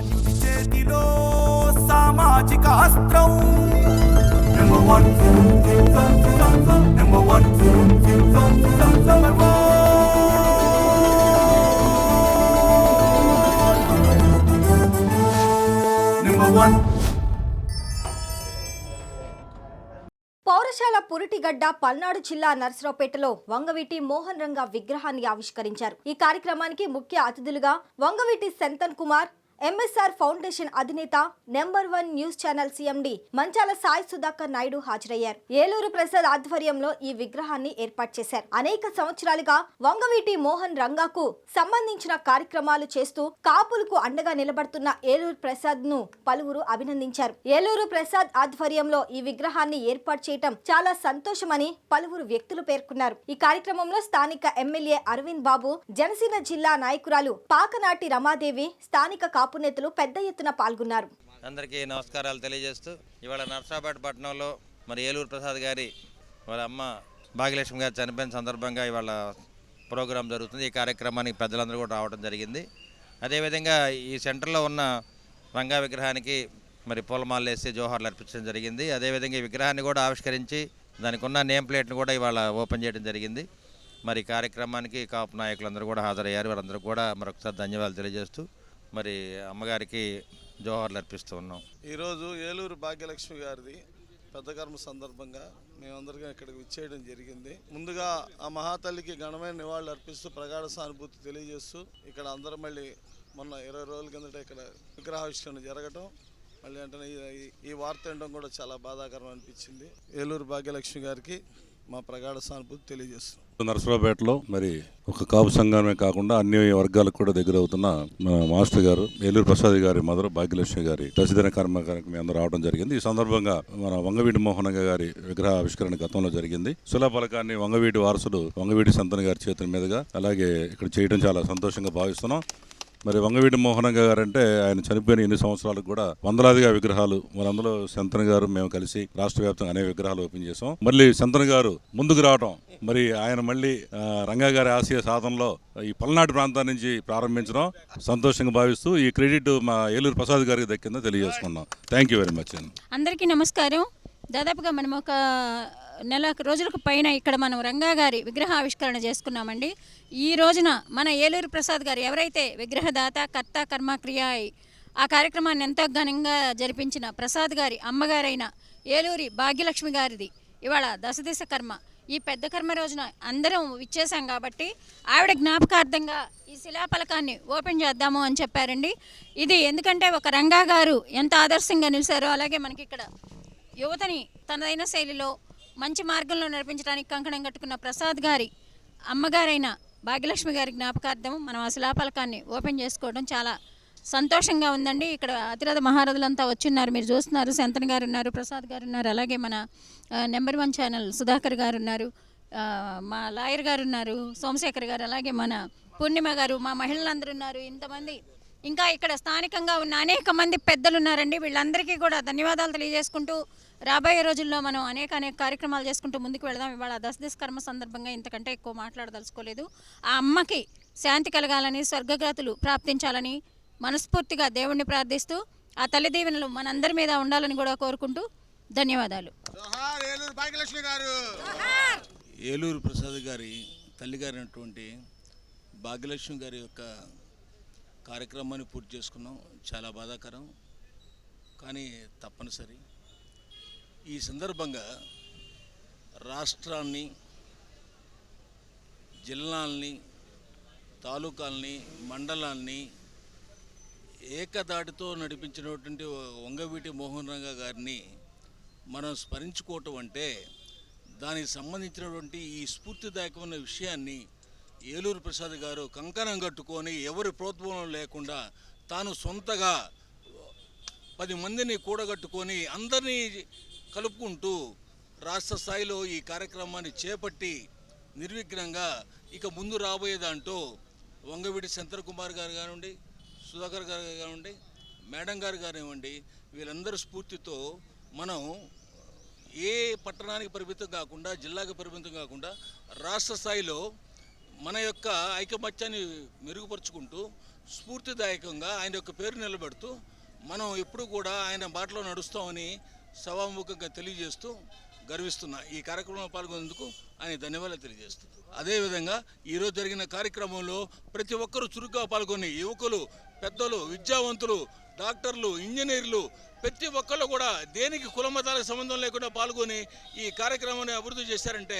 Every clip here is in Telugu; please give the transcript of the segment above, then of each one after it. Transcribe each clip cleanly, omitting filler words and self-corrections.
మనిషి చేతిలో సామాజిక అస్త్రం number one number one number one. పౌరశాల పురిటిగడ్డ పల్నాడు జిల్లా నర్సరావుపేటలో వంగవీటి మోహన్ రంగ విగ్రహాన్ని ఆవిష్కరించారు. ఈ కార్యక్రమానికి ముఖ్య అతిథులుగా వంగవీటి సెంతన్ కుమార్, ఎంఎస్ఆర్ ఫౌండేషన్ అధినేత, నెంబర్ 1 న్యూస్ ఛానల్ సిఎండి మంచాల సాయి సుధాకర్ నాయుడు హాజరయ్యారు. ఏలూరు ప్రసాద్ ఆధ్వర్యంలో ఈ విగ్రహాన్ని ఏర్పాటు చేశారు. అనేక సంవత్సరాలుగా వంగవీటి మోహన్ రంగాకు సంబంధించిన కార్యక్రమాలు చేస్తూ కాపులకు అండగా నిలబడుతున్న ఏలూరు ప్రసాద్ ను పలువురు అభినందించారు. ఏలూరు ప్రసాద్ ఆధ్వర్యంలో ఈ విగ్రహాన్ని ఏర్పాటు చేయటం చాలా సంతోషమని పలువురు వ్యక్తులు పేర్కొన్నారు. ఈ కార్యక్రమంలో స్థానిక ఎమ్మెల్యే అరవింద్ బాబు, జనసేన జిల్లా నాయకురాలు పాకనాటి రమాదేవి, స్థానిక కాపు నేతలు పెద్ద ఎత్తున పాల్గొన్నారు. అందరికీ నమస్కారాలు తెలియజేస్తూ ఇవాళ నర్సాబాద్ పట్టణంలో మరి ఏలూరు ప్రసాద్ గారి వాళ్ళ అమ్మ భాగ్యలక్ష్మి గారు చనిపోయిన సందర్భంగా ఇవాళ ప్రోగ్రాం జరుగుతుంది. ఈ కార్యక్రమానికి పెద్దలందరూ కూడా రావడం జరిగింది. అదేవిధంగా ఈ సెంటర్లో ఉన్న రంగా విగ్రహానికి మరి పూలమాలలు వేసి జోహార్లు అర్పించడం జరిగింది. అదేవిధంగా ఈ విగ్రహాన్ని కూడా ఆవిష్కరించి దానికి ఉన్న నేమ్ ప్లేట్ను కూడా ఇవాళ ఓపెన్ చేయడం జరిగింది. మరి కార్యక్రమానికి కాపు నాయకులందరూ కూడా హాజరయ్యారు. వాళ్ళందరూ కూడా మరొకసారి ధన్యవాదాలు తెలియజేస్తూ మరి అమ్మగారికి జోహార్లు అర్పిస్తూ ఉన్నాం. ఈరోజు ఏలూరు భాగ్యలక్ష్మి గారిది పెద్ద కర్మ సందర్భంగా మేమందరికీ ఇక్కడికి విచ్చేయడం జరిగింది. ముందుగా ఆ మహాతల్లికి ఘనమైన నివాళులు అర్పిస్తూ ప్రగాఢ సానుభూతి తెలియజేస్తూ ఇక్కడ అందరూ మళ్ళీ మొన్న 20 రోజుల కిందట ఇక్కడ విగ్రహావిష్కరణ జరగటం, మళ్ళీ అంటే ఈ వార్త వినడం కూడా చాలా బాధాకరం అనిపించింది. ఏలూరు భాగ్యలక్ష్మి గారికి మా ప్రగాఢ సానుభూతి తెలియజేస్తున్నాం. నర్సరావుపేటలో మరి ఒక కాపు సంఘమే కాకుండా అన్ని వర్గాలకు కూడా దగ్గర అవుతున్న మన మాస్టర్ గారు ఏలూరు ప్రసాద్ గారి మదర్ భాగ్యలక్ష్మి గారి దశదిన కర్మకారికి మేము అందరూ రావడం జరిగింది. ఈ సందర్భంగా మన వంగవీటి మోహన్ గారి విగ్రహ ఆవిష్కరణ గతంలో జరిగింది. శిలాఫలకాన్ని వంగవీటి వారసుడు వంగవీటి సంతన్ గారి చేతుల మీదుగా అలాగే ఇక్కడ చేయడం చాలా సంతోషంగా భావిస్తున్నాం. మరి వంగవీటి మోహన్ గారు అంటే ఆయన చనిపోయిన 8 సంవత్సరాలకు కూడా వందలాదిగా విగ్రహాలు మరి అందులో శంతన్ గారు మేము కలిసి రాష్ట్ర వ్యాప్తంగా అనేక విగ్రహాలు ఓపెన్ చేసాం. మళ్ళీ శంతన్ గారు ముందుకు రావడం, మరి ఆయన మళ్ళీ రంగా గారి ఆశయ సాధనలో ఈ పల్నాడు ప్రాంతం నుంచి ప్రారంభించడం సంతోషంగా భావిస్తూ ఈ క్రెడిట్ మా ఏలూరు ప్రసాద్ గారికి దక్కిందో తెలియజేసుకున్నాం. Thank you very much. అందరికీ నమస్కారం. దాదాపుగా మనం ఒక నెల రోజులకు పైన ఇక్కడ మనం రంగా గారి విగ్రహ ఆవిష్కరణ చేసుకున్నామండి. ఈ రోజున మన ఏలూరు ప్రసాద్ గారు ఎవరైతే విగ్రహదాత, కర్త, కర్మ, క్రియ ఆ కార్యక్రమాన్ని ఎంతో ఘనంగా జరిపించిన ప్రసాద్ గారి అమ్మగారైన ఏలూరి భాగ్యలక్ష్మి గారిది ఇవాళ దశదిశ కర్మ. ఈ పెద్ద కర్మ రోజున అందరం విచ్చేసాం కాబట్టి ఆవిడ జ్ఞాపకార్థంగా ఈ శిలాఫలకాన్ని ఓపెన్ చేద్దాము అని చెప్పారండి. ఇది ఎందుకంటే ఒక రంగా గారు ఎంత ఆదర్శంగా నిలిచారో అలాగే మనకి ఇక్కడ యువతని తనదైన శైలిలో మంచి మార్గంలో నడిపించడానికి కంకణం కట్టుకున్న ప్రసాద్ గారి అమ్మగారైన భాగ్యలక్ష్మి గారి జ్ఞాపకార్థం మనం ఆ శిలాఫలకాన్ని ఓపెన్ చేసుకోవడం చాలా సంతోషంగా ఉందండి. ఇక్కడ అతిరథ మహారథులంతా వచ్చిన్నారు, మీరు చూస్తున్నారు. శంతన్ గారు ఉన్నారు, ప్రసాద్ గారు ఉన్నారు, అలాగే మన నెంబర్ 1 ఛానల్ సుధాకర్ గారు ఉన్నారు, మా లాయర్ గారు ఉన్నారు, సోమశేఖర్ గారు, అలాగే మన పూర్ణిమ గారు, మా మహిళలందరూ ఉన్నారు. ఇంతమంది ఇంకా ఇక్కడ స్థానికంగా ఉన్న అనేక మంది పెద్దలు ఉన్నారండి. వీళ్ళందరికీ కూడా ధన్యవాదాలు తెలియజేసుకుంటూ రాబోయే రోజుల్లో మనం అనేక కార్యక్రమాలు చేసుకుంటూ ముందుకు వెళదాం. ఇవాళ దశదిశ కర్మ సందర్భంగా ఇంతకంటే ఎక్కువ మాట్లాడదలుచుకోలేదు. ఆ అమ్మకి శాంతి కలగాలని, స్వర్గగతులు ప్రాప్తించాలని మనస్ఫూర్తిగా దేవుణ్ణి ప్రార్థిస్తూ ఆ తల్లి దీవెనలు మనందరి మీద ఉండాలని కూడా కోరుకుంటూ ధన్యవాదాలు. ఏలూరు ప్రసాద్ గారి తల్లిగారైనటువంటి భాగ్యలక్ష్మి గారి యొక్క కార్యక్రమాన్ని పూర్తి చేసుకున్నాం. చాలా బాధాకరం కానీ తప్పనిసరి. ఈ సందర్భంగా రాష్ట్రాన్ని, జిల్లాల్ని, తాలూకాల్ని, మండలాల్ని ఏకదాటితో నడిపించినటువంటి వంగవీటి మోహన్ రంగా గారిని మనం స్మరించుకోవటం అంటే దానికి సంబంధించినటువంటి ఈ స్ఫూర్తిదాయకమైన విషయాన్ని ఏలూరు ప్రసాద్ గారు కంకణం కట్టుకొని ఎవరి ప్రోత్సాహం లేకుండా తాను సొంతగా 10 మందిని కూడగట్టుకొని అందరినీ కలుపుకుంటూ రాష్ట్ర స్థాయిలో ఈ కార్యక్రమాన్ని చేపట్టి నిర్విఘ్నంగా ఇక ముందు రాబోయే దాంట్లో వంగవీటి శంతన్ కుమార్ గారు కానివ్వండి, సుధాకర్ గారు కానివ్వండి, మేడం గారు కానివ్వండి, వీళ్ళందరి స్ఫూర్తితో మనం ఏ పట్టణానికి పరిమితం కాకుండా, జిల్లాకి పరిమితం కాకుండా రాష్ట్ర స్థాయిలో మన యొక్క ఐకమత్యాన్ని మెరుగుపరుచుకుంటూ స్ఫూర్తిదాయకంగా ఆయన యొక్క పేరు నిలబెడుతూ మనం ఎప్పుడు కూడా ఆయన బాటలో నడుస్తామని సభాముఖంగా తెలియజేస్తూ గర్విస్తున్నా. ఈ కార్యక్రమంలో పాల్గొనేందుకు ఆయన ధన్యవాదాలు తెలియజేస్తూ, అదేవిధంగా ఈరోజు జరిగిన కార్యక్రమంలో ప్రతి ఒక్కరూ చురుగ్గా పాల్గొని యువకులు, పెద్దలు, విద్యావంతులు, డాక్టర్లు, ఇంజనీర్లు ప్రతి ఒక్కళ్ళు కూడా దేనికి కులమతాలకు సంబంధం లేకుండా పాల్గొని ఈ కార్యక్రమాన్ని అభివృద్ధి చేశారంటే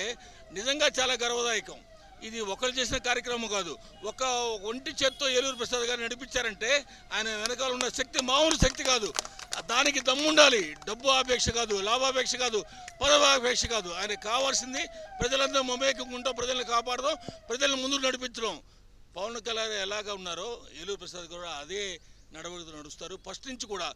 నిజంగా చాలా గర్వదాయకం. ఇది ఒకరు చేసిన కార్యక్రమం కాదు. ఒక ఒంటి చేత్తో ఏలూరు ప్రసాద్ గారు నడిపించారంటే ఆయన వెనకాల ఉన్న శక్తి మామూలు శక్తి కాదు. దానికి దమ్ముండాలి. డబ్బు ఆపేక్ష కాదు, లాభాపేక్ష కాదు, పదవాపేక్ష కాదు. ఆయనకు కావాల్సింది ప్రజలందరూ మమేకంగా ప్రజల్ని కాపాడడం, ప్రజలను ముందుకు నడిపించడం. పవన్ కళ్యాణ్ ఎలాగా ఉన్నారో ఏలూరు ప్రసాద్ గారు అదే నడవడితో నడుస్తారు. ఫస్ట్ నుంచి కూడా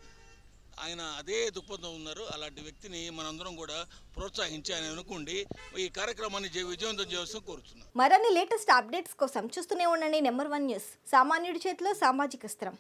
ఆయన అదే దృక్పథం ఉన్నారు. అలాంటి వ్యక్తిని మనందరం కూడా ప్రోత్సహించి ఆయన అనుకోండి ఈ కార్యక్రమాన్ని విజయవంతం చేయాల్సి కోరుతున్నాం. మరిన్ని లేటెస్ట్ అప్డేట్స్ కోసం చూస్తూనే ఉండండి నెంబర్ 1 న్యూస్. సామాన్యుడి చేతిలో సామాజిక అస్త్రం.